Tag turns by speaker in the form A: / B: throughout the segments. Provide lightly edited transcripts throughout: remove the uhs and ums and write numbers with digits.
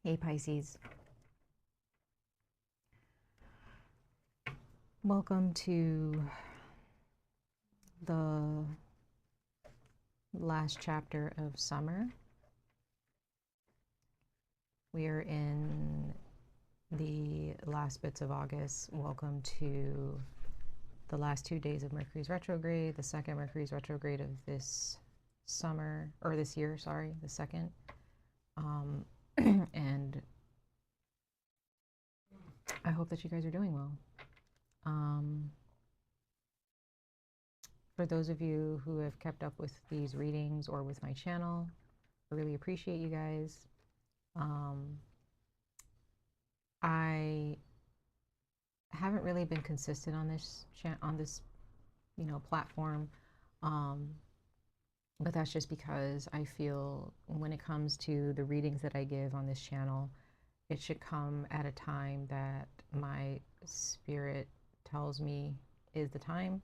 A: Hey Pisces, welcome to the last chapter of summer. We are in the last bits of August. Welcome to the last 2 days of Mercury's retrograde, the second Mercury's retrograde of this summer, or this year, sorry, the second. And I hope that you guys are doing well. For those of you who have kept up with these readings or with my channel, I really appreciate you guys. I haven't really been consistent on this platform, but that's just because I feel when it comes to the readings that I give on this channel, it should come at a time that my spirit tells me is the time,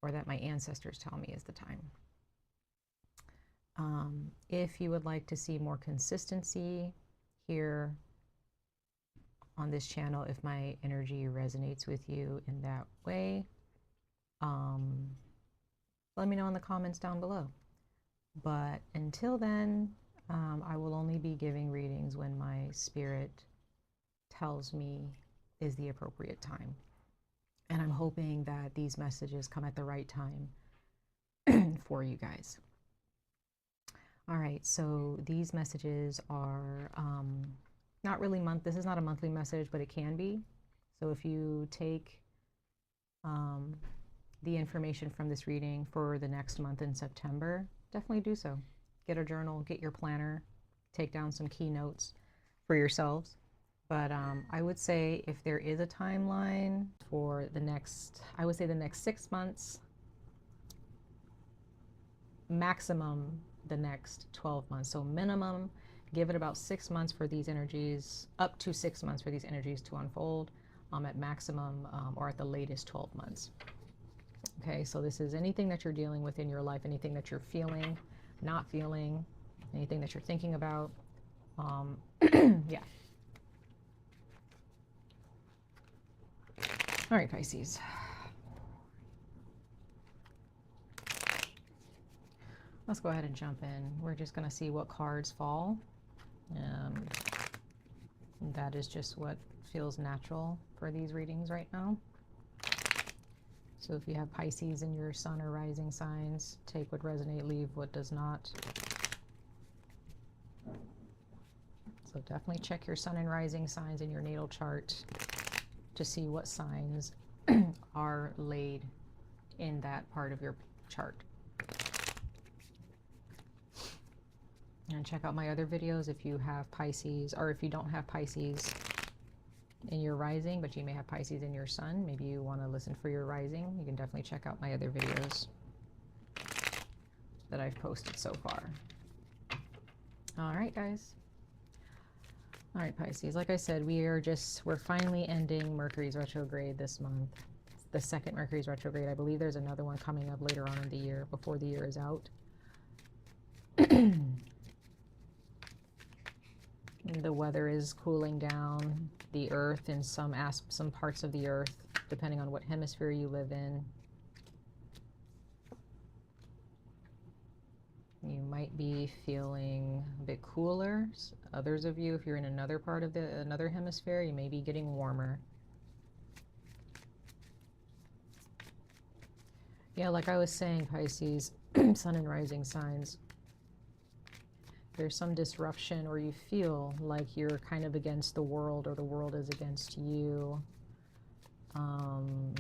A: or that my ancestors tell me is the time. If you would like to see more consistency here on this channel, if my energy resonates with you in that way, let me know in the comments down below. But until then, I will only be giving readings when my spirit tells me is the appropriate time. And I'm hoping that these messages come at the right time for you guys. All right, so these messages are not really this is not a monthly message, but it can be. So if you take the information from this reading for the next month in September, definitely do so. Get a journal, get your planner, take down some key notes for yourselves. But I would say if there is a timeline for the next, I would say the next 6 months, maximum the next 12 months. So minimum, give it about 6 months for these energies, up to 6 months for these energies to unfold, at maximum or at the latest 12 months. Okay, so this is anything that you're dealing with in your life, anything that you're feeling, not feeling, anything that you're thinking about. Yeah. All right, Pisces. Let's go ahead and jump in. We're just going to see what cards fall. That is just what feels natural for these readings right now. So if you have Pisces in your sun or rising signs, take what resonates, leave what does not. So definitely check your sun and rising signs in your natal chart to see what signs are laid in that part of your chart. And check out my other videos if you have Pisces, or if you don't have Pisces in your rising, but you may have Pisces in your sun. Maybe you want to listen for your rising. You can definitely check out my other videos that I've posted so far. All right, guys. All right, Pisces. Like I said, we're finally ending Mercury's retrograde this month. It's the second Mercury's retrograde. I believe there's another one coming up later on in the year, before the year is out. The weather is cooling down. The earth in some parts of the earth, depending on what hemisphere you live in. You might be feeling a bit cooler. Others of you, if you're in another part of another hemisphere, you may be getting warmer. Yeah, like I was saying, Pisces, sun and rising signs. There's some disruption, or you feel like you're kind of against the world, or the world is against you. There's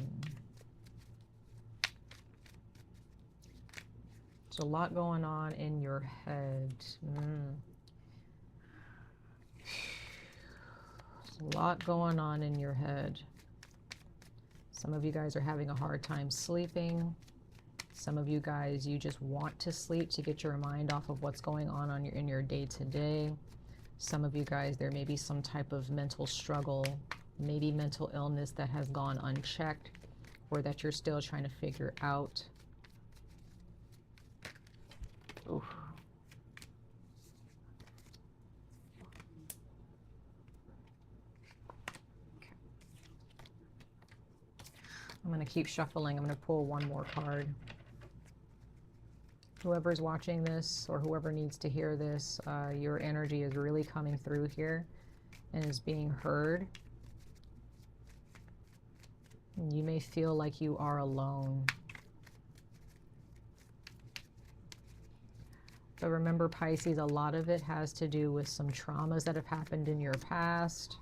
A: a lot going on in your head. There's a lot going on in your head. Some of you guys are having a hard time sleeping. Some of you guys, you just want to sleep to get your mind off of what's going on in your day-to-day. Some of you guys, there may be some type of mental struggle, maybe mental illness that has gone unchecked, or that you're still trying to figure out. Oof. I'm going to keep shuffling. I'm going to pull one more card. Whoever's watching this or whoever needs to hear this, your energy is really coming through here and is being heard. You may feel like you are alone. But remember, Pisces, a lot of it has to do with some traumas that have happened in your past,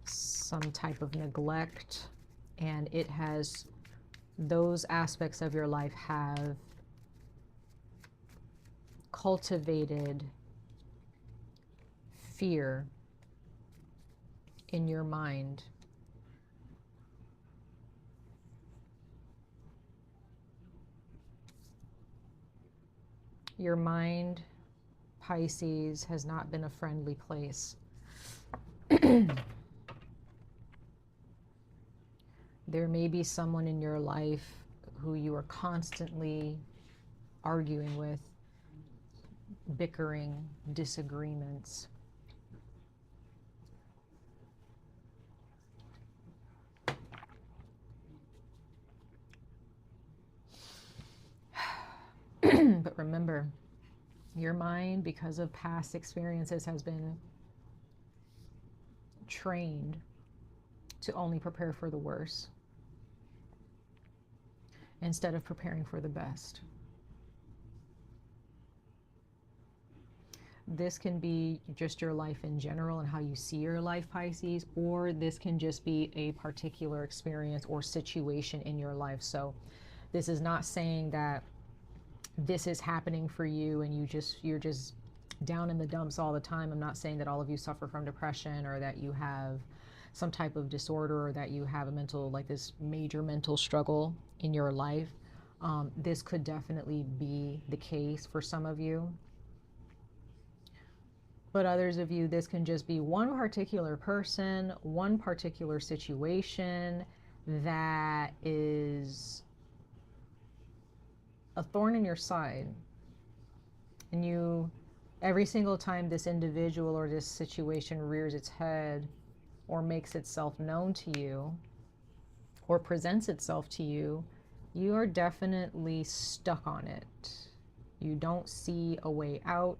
A: some type of neglect, and it has, those aspects of your life have cultivated fear in your mind. Your mind, Pisces, has not been a friendly place. There may be someone in your life who you are constantly arguing with, bickering, disagreements. But remember, your mind, because of past experiences, has been trained to only prepare for the worst instead of preparing for the best. This can be just your life in general and how you see your life, Pisces, or this can just be a particular experience or situation in your life. So this is not saying that this is happening for you and you're just down in the dumps all the time. I'm not saying that all of you suffer from depression or that you have some type of disorder or that you have a mental, like this major mental struggle in your life. This could definitely be the case for some of you. But others of you, this can just be one particular person, one particular situation that is a thorn in your side. And you, every single time this individual or this situation rears its head or makes itself known to you or presents itself to you, you are definitely stuck on it. You don't see a way out.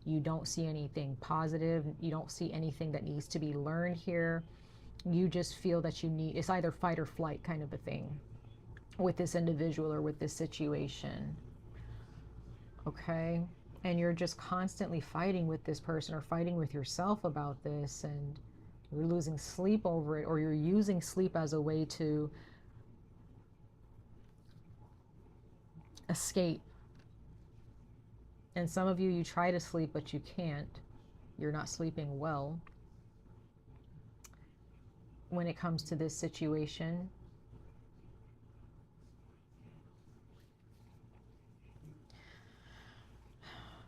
A: You don't see anything positive. You don't see anything that needs to be learned here. You just feel that you need, it's either fight or flight kind of a thing with this individual or with this situation. Okay? And you're just constantly fighting with this person or fighting with yourself about this, and you're losing sleep over it, or you're using sleep as a way to escape. And some of you, you try to sleep, but you can't. You're not sleeping well when it comes to this situation.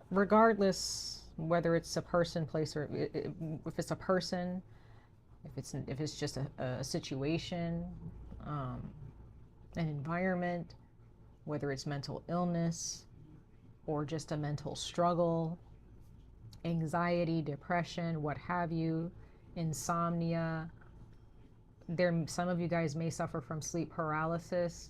A: Regardless whether it's a person, place, or if it's a person, if it's just a situation, an environment, whether it's mental illness or just a mental struggle, anxiety, depression, what have you, insomnia. Some of you guys may suffer from sleep paralysis.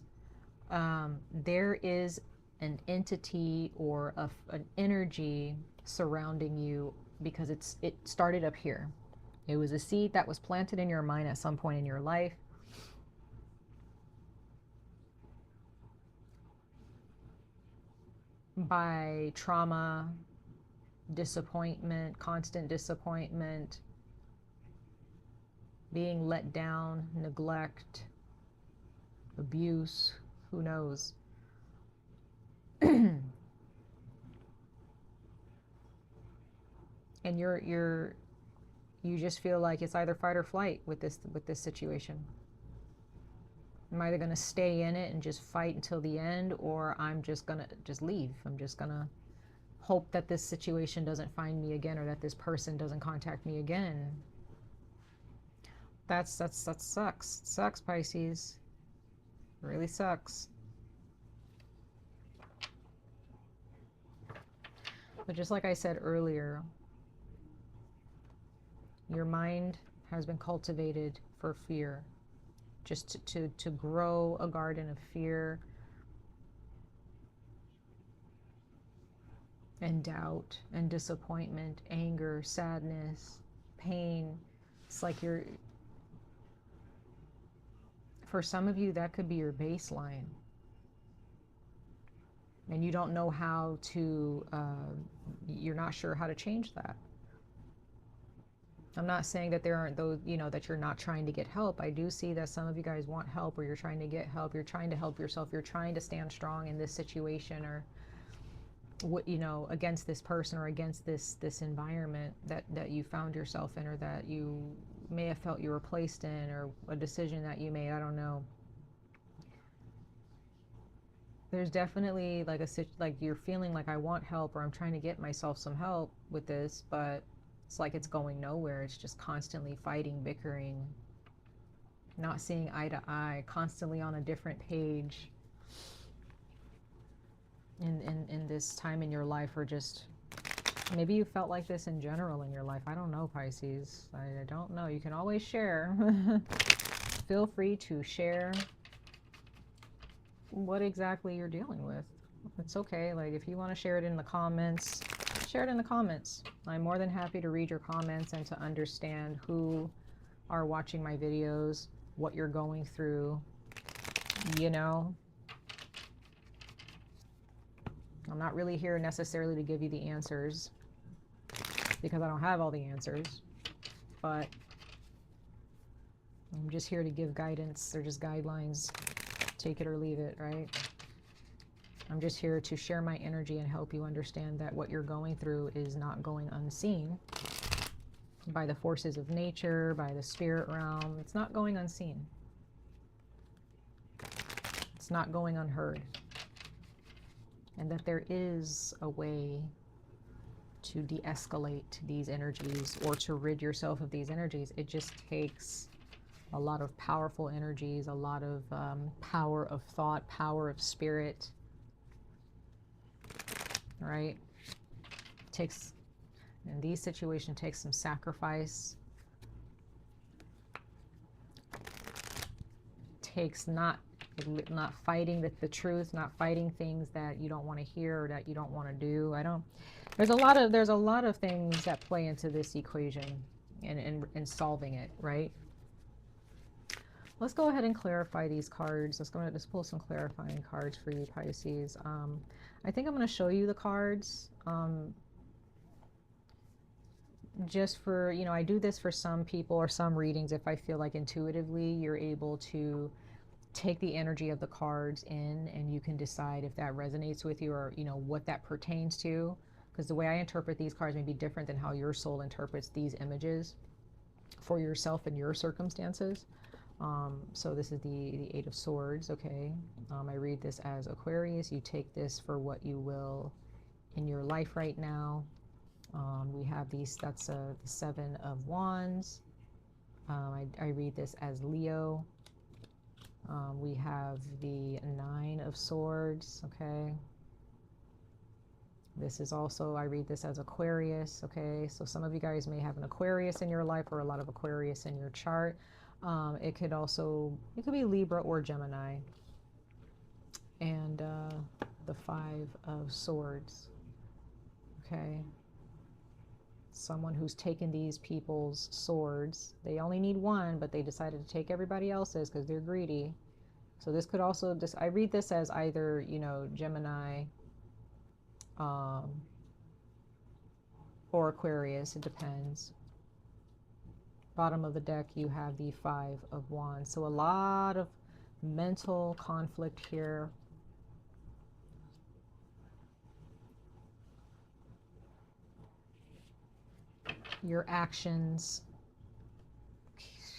A: There is an entity or an energy surrounding you because it started up here. It was a seed that was planted in your mind at some point in your life. By trauma, disappointment, constant disappointment, being let down, neglect, abuse, who knows. And you just feel like it's either fight or flight with this situation. I'm either going to stay in it and just fight until the end, or I'm just going to leave. I'm just going to hope that this situation doesn't find me again, or that this person doesn't contact me again. That sucks. It sucks, Pisces. It really sucks. But just like I said earlier, your mind has been cultivated for fear, just to grow a garden of fear and doubt and disappointment, anger, sadness, pain. It's like for some of you, that could be your baseline. And you don't know how to, you're not sure how to change that. I'm not saying that there aren't those, that you're not trying to get help. I do see that some of you guys want help, or you're trying to get help. You're trying to help yourself. You're trying to stand strong in this situation, or what, against this person, or against this environment that you found yourself in, or that you may have felt you were placed in, or a decision that you made. I don't know. There's definitely like you're feeling like, I want help, or I'm trying to get myself some help with this, but it's like it's going nowhere. It's just constantly fighting, bickering, not seeing eye to eye, constantly on a different page in this time in your life, or just maybe you felt like this in general in your life. I don't know, Pisces. I don't know. You can always share. Feel free to share what exactly you're dealing with. It's okay. Like, if you want to share it in the comments, share it in the comments. I'm more than happy to read your comments and to understand who are watching my videos, what you're going through. I'm not really here necessarily to give you the answers, because I don't have all the answers, but I'm just here to give guidance. They're just guidelines. Take it or leave it, right? I'm just here to share my energy and help you understand that what you're going through is not going unseen by the forces of nature, by the spirit realm. It's not going unseen. It's not going unheard. And that there is a way to de-escalate these energies, or to rid yourself of these energies. It just takes a lot of powerful energies, a lot of power of thought, power of spirit, right? Takes, in these situations, takes some sacrifice. Takes not fighting the truth, not fighting things that you don't want to hear or that you don't want to do. There's a lot of things that play into this equation in solving it, right? Let's go ahead and clarify these cards. Let's pull some clarifying cards for you, Pisces. I think I'm going to show you the cards just for, I do this for some people or some readings if I feel like intuitively you're able to take the energy of the cards in, and you can decide if that resonates with you, or what that pertains to, because the way I interpret these cards may be different than how your soul interprets these images for yourself and your circumstances. So this is the Eight of Swords. Okay, I read this as Aquarius. You take this for what you will in your life right now. We have that's the Seven of Wands. I read this as Leo. We have the Nine of Swords. Okay, this is also, I read this as Aquarius. Okay, so some of you guys may have an Aquarius in your life, or a lot of Aquarius in your chart. It could be Libra or Gemini. And the Five of Swords. Okay, someone who's taken these people's swords. They only need one, but they decided to take everybody else's because they're greedy. So this could also, I read this as either, Gemini or Aquarius. It depends. Bottom of the deck, you have the Five of Wands. So a lot of mental conflict here. Your actions,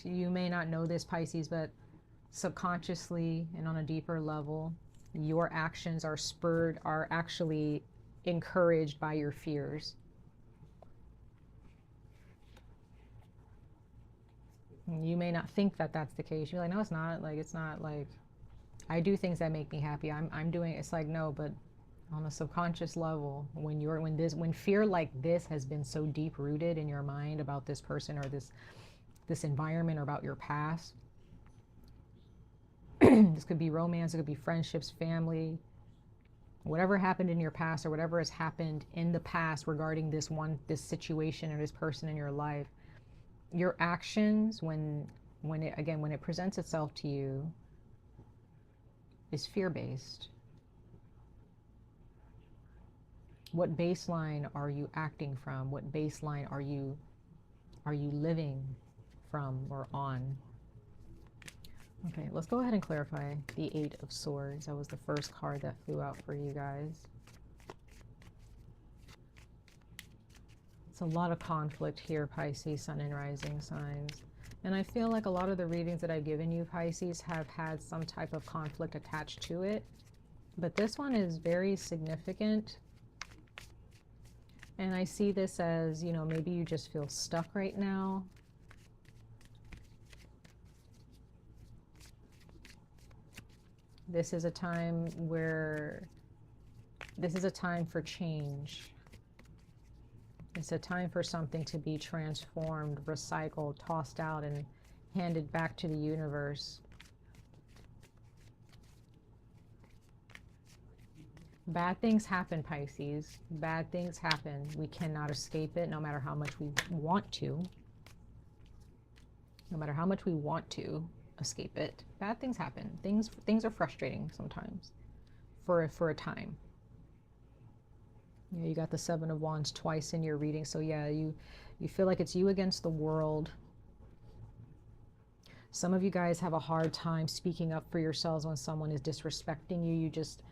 A: you may not know this, Pisces, but subconsciously and on a deeper level, your actions are actually encouraged by your fears. You may not think that that's the case. You're like, no, it's not. Like, it's not like I do things that make me happy. I'm doing it. It's like, no, but on a subconscious level, when fear like this has been so deep rooted in your mind about this person or this environment, or about your past, This could be romance, it could be friendships, family, whatever happened in your past or whatever has happened in the past regarding this situation or this person in your life. Your actions, when it presents itself to you, is fear-based. What baseline are you acting from? What baseline are you living from or on? Okay, let's go ahead and clarify the Eight of Swords. That was the first card that flew out for you guys. It's a lot of conflict here, Pisces, Sun and Rising signs. And I feel like a lot of the readings that I've given you, Pisces, have had some type of conflict attached to it. But this one is very significant. And I see this as, you know, maybe you just feel stuck right now. This is a time where, this is a time for change. It's a time for something to be transformed, recycled, tossed out, and handed back to the universe. Bad things happen, Pisces. Bad things happen. We cannot escape it, no matter how much we want to. No matter how much we want to escape it. Bad things happen. Things are frustrating sometimes for a time. Yeah, you got the Seven of Wands twice in your reading. So yeah, you feel like it's you against the world. Some of you guys have a hard time speaking up for yourselves when someone is disrespecting you. You just,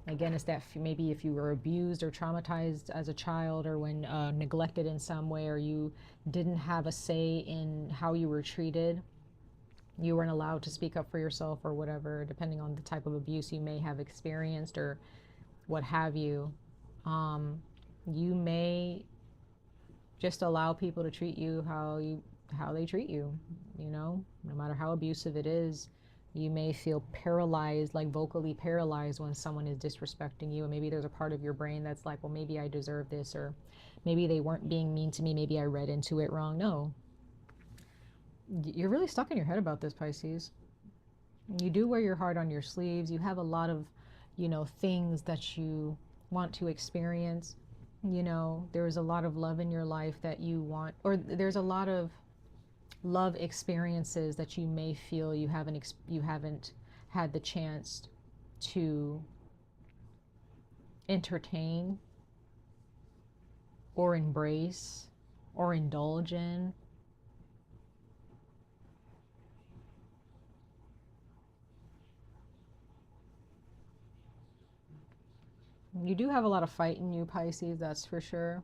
A: again, it's that maybe if you were abused or traumatized as a child, or when neglected in some way, or you didn't have a say in how you were treated, you weren't allowed to speak up for yourself or whatever, depending on the type of abuse you may have experienced or what have you. You may just allow people to treat you how they treat you, you know, no matter how abusive it is. You may feel paralyzed, like vocally paralyzed, when someone is disrespecting you. And maybe there's a part of your brain that's like, well, maybe I deserve this, or maybe they weren't being mean to me. Maybe I read into it wrong. No. You're really stuck in your head about this, Pisces. You do wear your heart on your sleeves. You have a lot of, you know, things that you want to experience. You know, there's a lot of love in your life that you want, or there's a lot of love experiences that you may feel you haven't had the chance to entertain or embrace or indulge in. You do have a lot of fight in you, Pisces, that's for sure.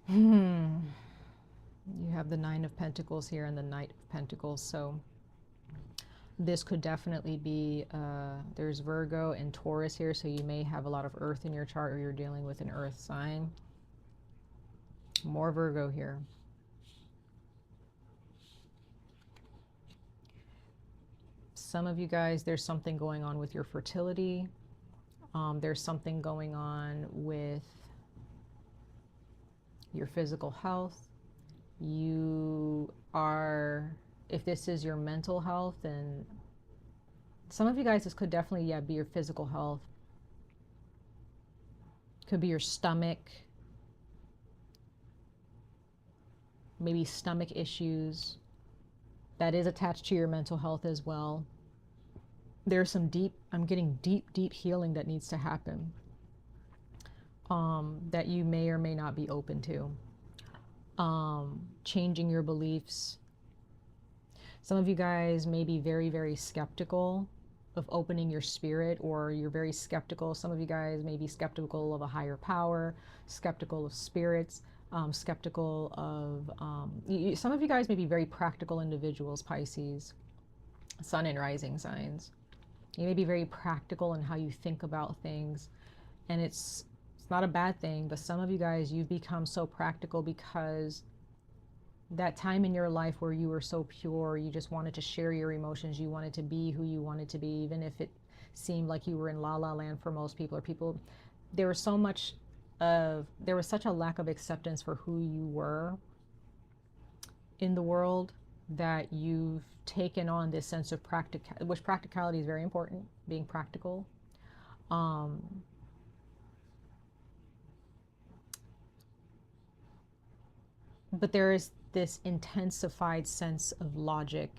A: You have the Nine of Pentacles here and the Knight of Pentacles. So this could definitely be, there's Virgo and Taurus here. So you may have a lot of earth in your chart, or you're dealing with an earth sign. More Virgo here. Some of you guys, there's something going on with your fertility. There's something going on with your physical health. You are, if this is your mental health, then some of you guys, this could definitely, yeah, be your physical health. Could be your stomach. Maybe stomach issues. That is attached to your mental health as well. There's some deep, I'm getting deep healing that needs to happen, that you may or may not be open to. Changing your beliefs. Some of you guys may be very skeptical of opening your spirit, or you're very skeptical. Some of you guys may be skeptical of a higher power, skeptical of spirits, skeptical of, some of you guys may be very practical individuals, Pisces, Sun and Rising signs. You may be very practical in how you think about things, and it's not a bad thing, but some of you guys, you've become so practical because that time in your life where you were so pure, you just wanted to share your emotions, you wanted to be who you wanted to be, even if it seemed like you were in la la land for most people, or people, there was such a lack of acceptance for who you were, in the world that you've taken on this sense of which practicality is very important, being practical. But there is this intensified sense of logic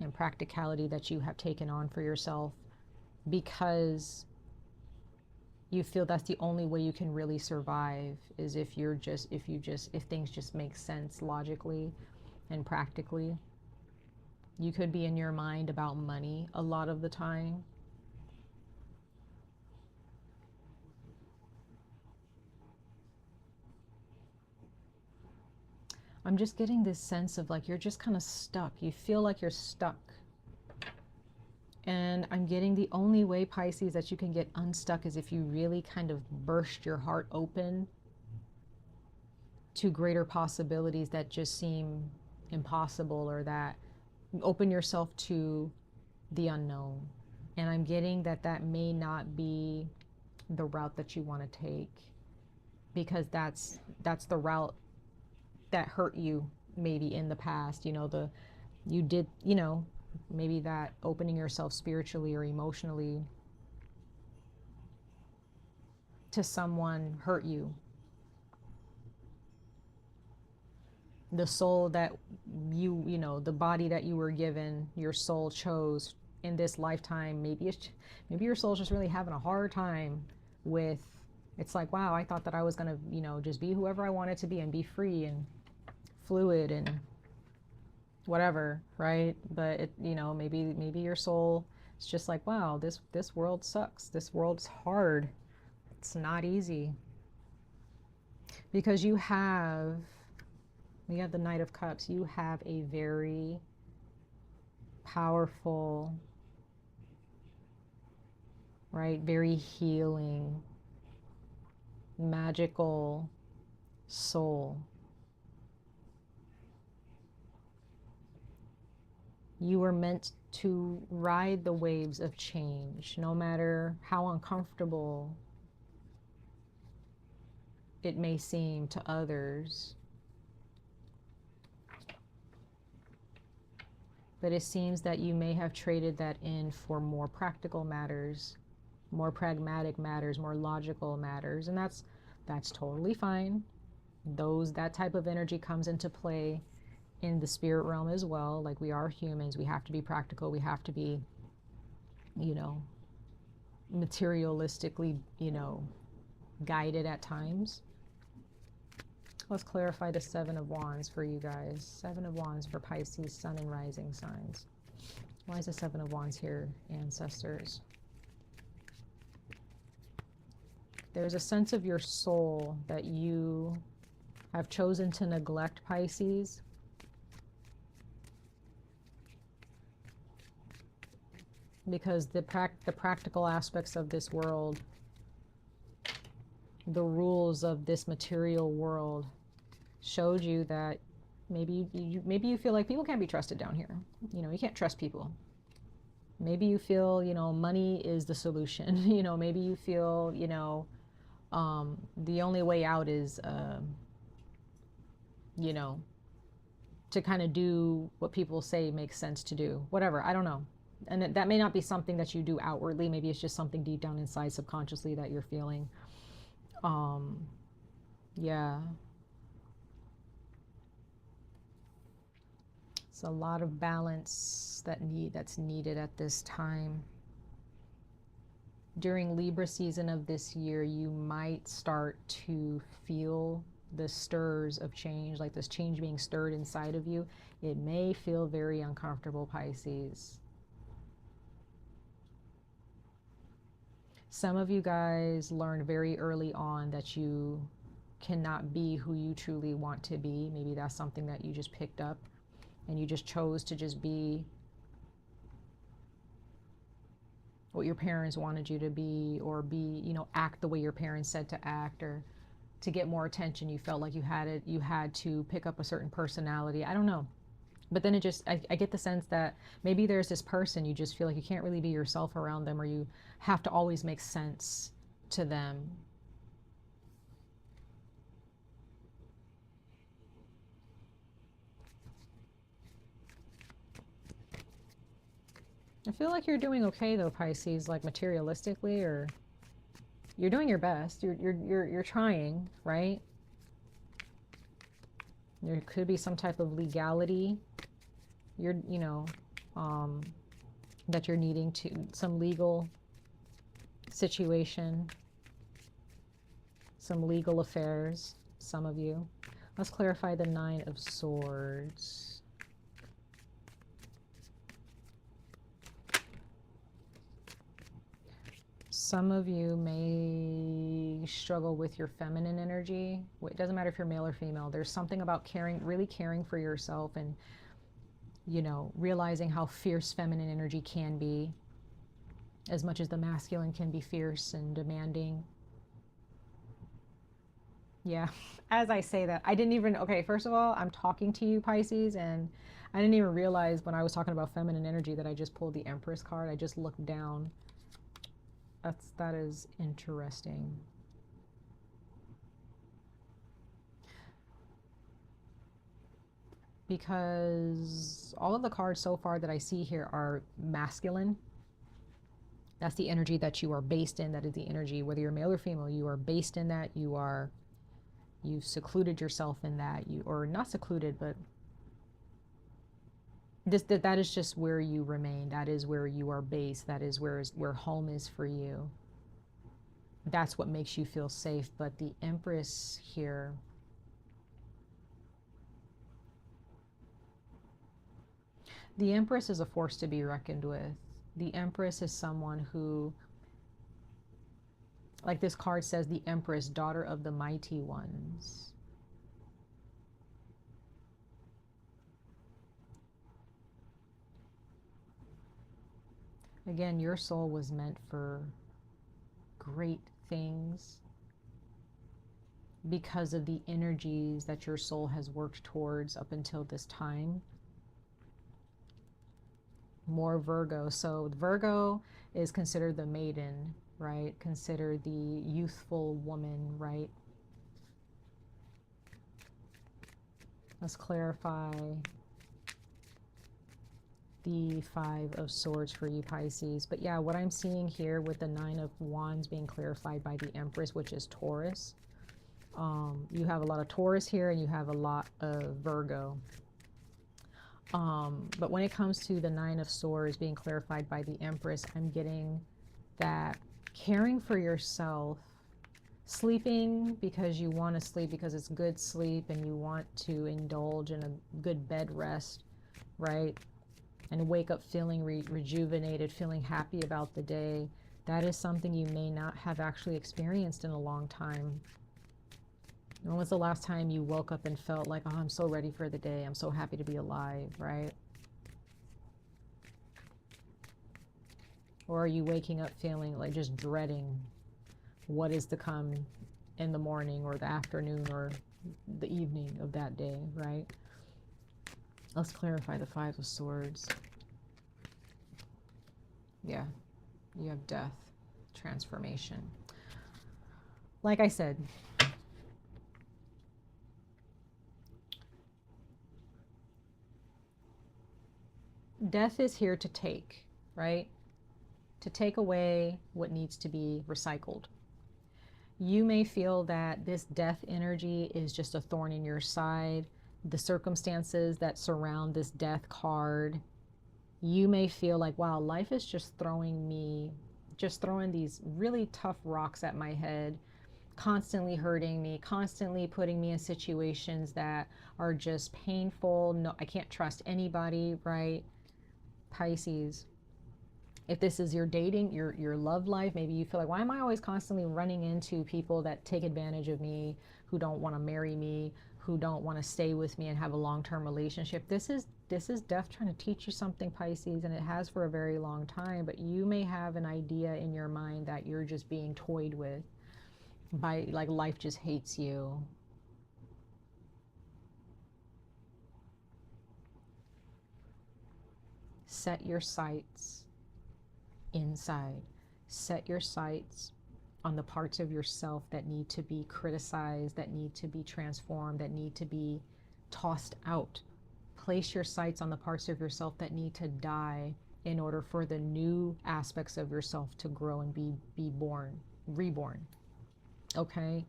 A: and practicality that you have taken on for yourself because you feel that's the only way you can really survive, is if things just make sense logically and practically. You could be in your mind about money a lot of the time. I'm just getting this sense of like you're just kind of stuck. You feel like you're stuck. And I'm getting the only way, Pisces, that you can get unstuck is if you really kind of burst your heart open to greater possibilities that just seem impossible, or that open yourself to the unknown. And I'm getting that that may not be the route that you want to take, because that's the route that hurt you maybe in the past. You know, you did, you know, maybe that opening yourself spiritually or emotionally to someone hurt you. The soul that you know, the body that you were given, your soul chose in this lifetime, maybe your soul's just really having a hard time with, it's like, wow, I thought that I was going to, you know, just be whoever I wanted to be and be free and fluid and whatever, right? But it, you know, maybe your soul is just like, wow, this world sucks. This world's hard. It's not easy. Because you have the Knight of Cups. You have a very powerful, right, very healing, magical soul. You were meant to ride the waves of change, no matter how uncomfortable it may seem to others. But it seems that you may have traded that in for more practical matters, more pragmatic matters, more logical matters. And that's totally fine. That type of energy comes into play in the spirit realm as well. Like, we are humans. We have to be practical. We have to be, you know, materialistically, you know, guided at times. Let's clarify the Seven of Wands for you guys. Seven of Wands for Pisces, Sun and Rising signs. Why is the Seven of Wands here, ancestors? There's a sense of your soul that you have chosen to neglect, Pisces. Because the practical aspects of this world, the rules of this material world, showed you that maybe you feel like people can't be trusted down here. You know, you can't trust people. Maybe you feel, you know, money is the solution. You know, maybe you feel, you know, the only way out is, you know, to kind of do what people say makes sense to do. Whatever, I don't know. And that may not be something that you do outwardly. Maybe it's just something deep down inside subconsciously that you're feeling. Yeah. It's a lot of balance that's needed at this time. During Libra season of this year, you might start to feel the stirs of change, like this change being stirred inside of you. It may feel very uncomfortable, Pisces. Some of you guys learned very early on that you cannot be who you truly want to be. Maybe that's something that you just picked up and you just chose to just be what your parents wanted you to be, or be, you know, act the way your parents said to act, or to get more attention you felt like you had to pick up a certain personality. I don't know. But then I get the sense that maybe there's this person you just feel like you can't really be yourself around them, or you have to always make sense to them. I feel like you're doing okay though, Pisces, like materialistically, or you're doing your best. You're trying, right? There could be some type of legality. That you're needing to, some legal situation, some legal affairs, some of you. Let's clarify the Nine of Swords. Some of you may struggle with your feminine energy. It doesn't matter if you're male or female. There's something about caring, really caring for yourself, and, you know, realizing how fierce feminine energy can be, as much as the masculine can be fierce and demanding. Yeah, as I say that, I didn't even, okay, first of all, I'm talking to you, Pisces, and I didn't even realize when I was talking about feminine energy that I just pulled the Empress card. I just looked down. That is interesting. Because all of the cards so far that I see here are masculine. That's the energy that you are based in. That is the energy, whether you're male or female, you are based in that. You've secluded yourself in that. Or not secluded, but that is just where you remain. That is where you are based. That is where home is for you. That's what makes you feel safe. But the Empress here, the Empress is a force to be reckoned with. The Empress is someone who, like this card says, the Empress, daughter of the mighty ones. Again, your soul was meant for great things because of the energies that your soul has worked towards up until this time. More Virgo. So Virgo is considered the maiden, right? Considered the youthful woman, right? Let's clarify the Five of Swords for you, Pisces. But yeah, what I'm seeing here with the Nine of Wands being clarified by the Empress, which is Taurus. You have a lot of Taurus here and you have a lot of Virgo. But when it comes to the Nine of Swords being clarified by the Empress, I'm getting that caring for yourself, sleeping because you want to sleep, because it's good sleep and you want to indulge in a good bed rest, right? And wake up feeling rejuvenated, feeling happy about the day. That is something you may not have actually experienced in a long time. When was the last time you woke up and felt like, oh, I'm so ready for the day. I'm so happy to be alive, right? Or are you waking up feeling like just dreading what is to come in the morning or the afternoon or the evening of that day, right? Let's clarify the Five of Swords. Yeah, you have death, transformation. Like I said, death is here to take, right? To take away what needs to be recycled. You may feel that this death energy is just a thorn in your side. The circumstances that surround this death card, you may feel like, wow, life is just throwing these really tough rocks at my head, constantly hurting me, constantly putting me in situations that are just painful. No, I can't trust anybody, right? Pisces, if this is your dating, your love life, maybe you feel like, why am I always constantly running into people that take advantage of me, who don't want to marry me, who don't want to stay with me and have a long-term relationship? This is death trying to teach you something, Pisces, and it has for a very long time. But you may have an idea in your mind that you're just being toyed with by, like, life just hates you. Set your sights inside. Set your sights on the parts of yourself that need to be criticized, that need to be transformed, that need to be tossed out. Place your sights on the parts of yourself that need to die in order for the new aspects of yourself to grow and be reborn. Okay?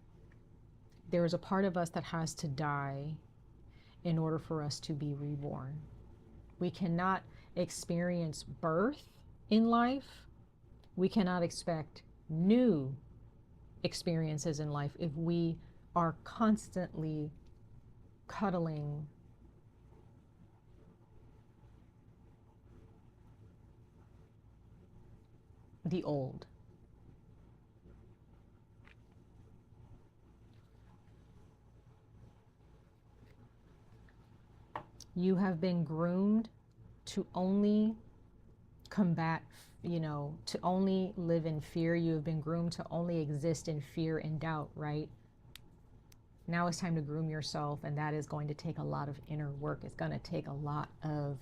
A: There is a part of us that has to die in order for us to be reborn. We cannot experience birth in life. We cannot expect new experiences in life if we are constantly cuddling the old. You have been groomed to only combat, to only live in fear. You have been groomed to only exist in fear and doubt, right? Now it's time to groom yourself, and that is going to take a lot of inner work. It's going to take a lot of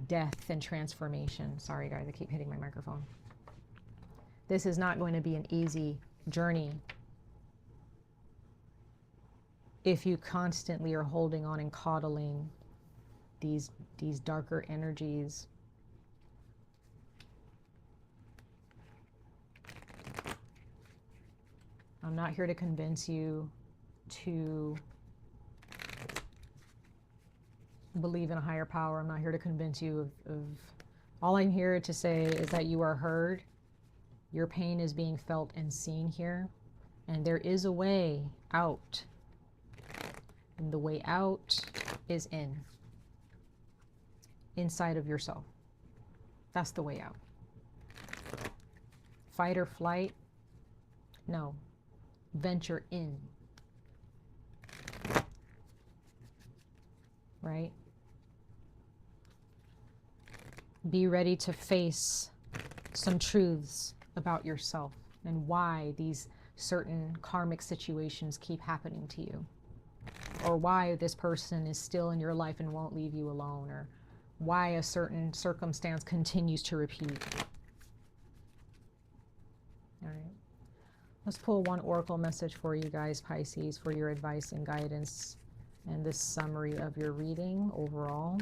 A: death and transformation. Sorry, guys, I keep hitting my microphone. This is not going to be an easy journey if you constantly are holding on and coddling these darker energies. I'm not here to convince you to believe in a higher power. I'm not here to convince you of all I'm here to say is that you are heard. Your pain is being felt and seen here. And there is a way out. And the way out is inside of yourself. That's the way out. Fight or flight? No. Venture in. Right? Be ready to face some truths about yourself and why these certain karmic situations keep happening to you, or why this person is still in your life and won't leave you alone, or why a certain circumstance continues to repeat. All right. Let's pull one oracle message for you guys, Pisces, for your advice and guidance and this summary of your reading overall.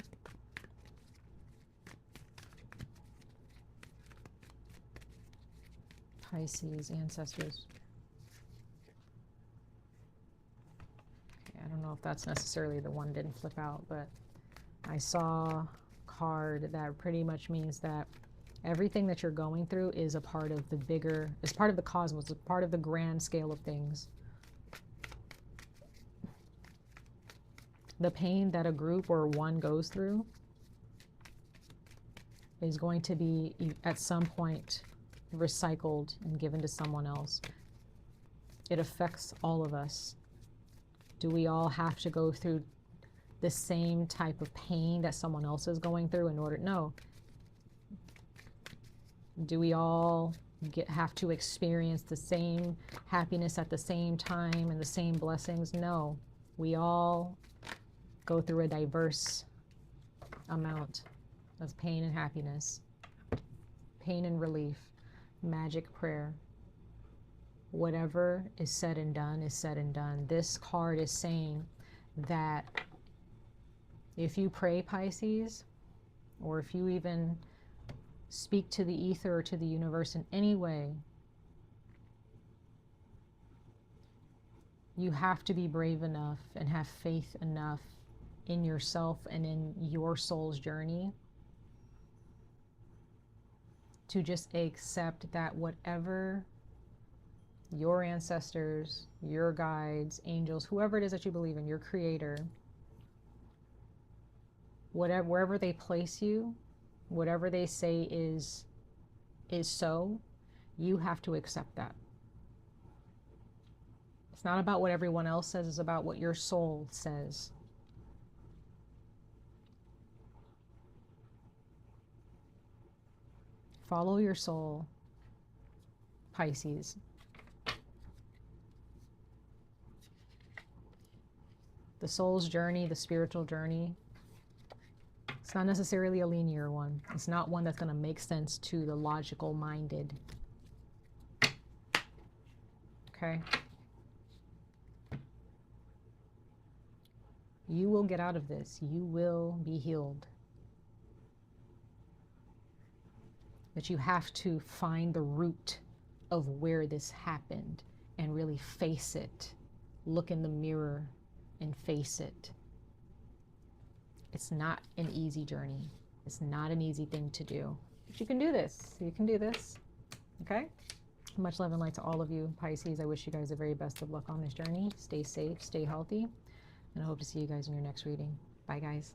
A: Pisces, ancestors. Okay, I don't know if that's necessarily the one didn't flip out, but I saw a card that pretty much means that everything that you're going through is a part of the bigger, is part of the cosmos, is part of the grand scale of things. The pain that a group or one goes through is going to be at some point recycled and given to someone else. It affects all of us. Do we all have to go through the same type of pain that someone else is going through in order? No. Do we all have to experience the same happiness at the same time and the same blessings? No. We all go through a diverse amount of pain and happiness, pain and relief, magic prayer. Whatever is said and done is said and done. This card is saying that if you pray, Pisces, or if you even speak to the ether or to the universe in any way, you have to be brave enough and have faith enough in yourself and in your soul's journey to just accept that whatever your ancestors, your guides, angels, whoever it is that you believe in, your creator, wherever they place you, whatever they say is so, you have to accept that. It's not about what everyone else says, it's about what your soul says. Follow your soul, Pisces. The soul's journey, the spiritual journey, it's not necessarily a linear one. It's not one that's going to make sense to the logical minded. Okay? You will get out of this. You will be healed. But you have to find the root of where this happened and really face it. Look in the mirror and face it. It's not an easy journey. It's not an easy thing to do. But you can do this. You can do this. Okay? Much love and light to all of you, Pisces. I wish you guys the very best of luck on this journey. Stay safe, stay healthy, and I hope to see you guys in your next reading. Bye, guys.